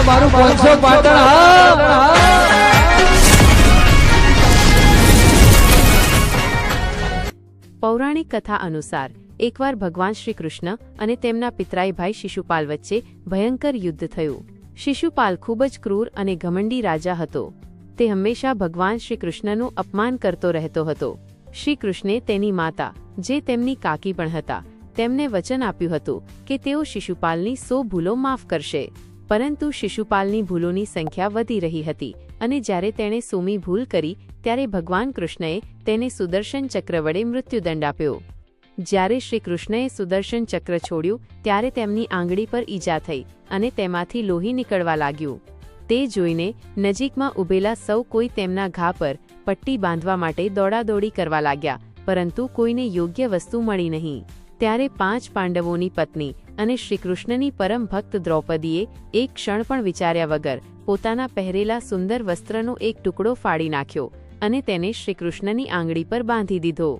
મારું 500 પાટણ પૌરાણિક કથા અનુસાર એકવાર ભગવાન શ્રી કૃષ્ણ અને તેમના પિતરાઈ ભાઈ શિશુપાલ વચ્ચે ભયંકર યુદ્ધ થયું। શિશુપાલ ખૂબ જ ક્રૂર અને ઘમંડી રાજા હતો। તે હંમેશા ભગવાન શ્રી કૃષ્ણનું અપમાન કરતો રહેતો હતો। શ્રી કૃષ્ણે તેની માતા, જે તેમની કાકી પણ હતા, તેમને વચન આપ્યું હતું કે તેઓ શિશુપાલની 100 ભૂલો માફ કરશે। પરંતુ શિશુપાલની ભૂલોની સંખ્યા વધી રહી હતી અને જ્યારે તેણે 100મી ભૂલ કરી ત્યારે ભગવાન કૃષ્ણએ તેને સુદર્શન ચક્ર વડે મૃત્યુદંડ આપ્યો। જ્યારે શ્રી કૃષ્ણએ સુદર્શન ચક્ર છોડ્યું ત્યારે તેમની આંગળી પર ઈજા થઈ અને તેમાંથી લોહી નીકળવા લાગ્યું। તે જોઈને નજીકમાં ઊભેલા સૌ કોઈ તેમના ઘા પર પટ્ટી બાંધવા માટે દોડાદોડી કરવા લાગ્યા, પરંતુ કોઈને યોગ્ય વસ્તુ મળી નહીં। ત્યારે 5 પાંડવોની પત્ની અને શ્રીકૃષ્ણની પરમ ભક્ત દ્રૌપદીએ એક ક્ષણ પણ વિચાર્યા વગર પોતાના પહેરેલા સુંદર વસ્ત્રનો એક ટુકડો ફાડી નાખ્યો અને તેને શ્રીકૃષ્ણની આંગળી પર બાંધી દીધો।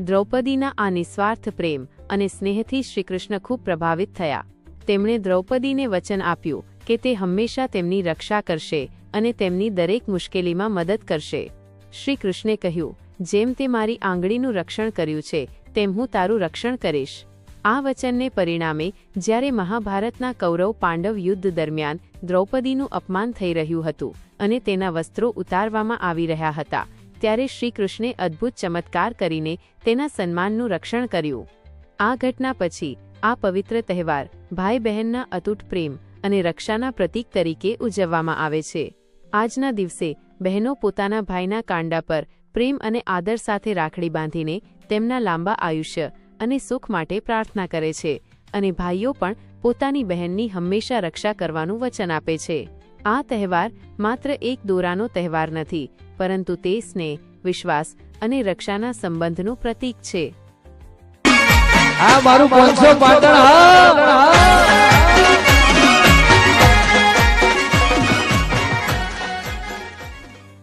દ્રૌપદીના આ નિસ્વાર્થ પ્રેમ અને સ્નેહથી શ્રીકૃષ્ણ ખૂબ પ્રભાવિત થયા। તેમણે દ્રૌપદીને વચન આપ્યું કે તે હંમેશા તેમની રક્ષા કરશે અને તેમની દરેક મુશ્કેલીમાં મદદ કરશે। શ્રી કૃષ્ણે કહ્યું, જેમ તે મારી આંગળીનું રક્ષણ કર્યું છે તેમ હું તારું રક્ષણ કરીશ। આ વચનને પરિણામે જ્યારે મહાભારતના કૌરવ પાંડવ યુદ્ધ દરમિયાન દ્રૌપદીનું અપમાન થઈ રહ્યું હતું અને તેના વસ્ત્રો ઉતારવામાં આવી રહ્યા હતા, ત્યારે શ્રી કૃષ્ણે અદ્ભુત ચમત્કાર કરીને તેના સન્માનનું રક્ષણ કર્યું। આ ઘટના પછી આ પવિત્ર તહેવાર ભાઈ બહેનના અતૂટ પ્રેમ અને રક્ષાના પ્રતીક તરીકે ઉજવવામાં આવે છે। આજના દિવસે બહેનો પોતાના ભાઈના કાંડા પર પ્રેમ અને આદર સાથે રાખડી બાંધીને તેમના લાંબા આયુષ્ય અને સુખ માટે પ્રાર્થના કરે છે અને ભાઈઓ પણ પોતાની બહેનની હંમેશા રક્ષા કરવાનું વચન આપે છે। આ તહેવાર માત્ર એક દોરાનો તહેવાર નથી, પરંતુ તે સ્નેહ, વિશ્વાસ અને રક્ષાના સંબંધનું પ્રતીક છે। આ મારું 500 પાટણ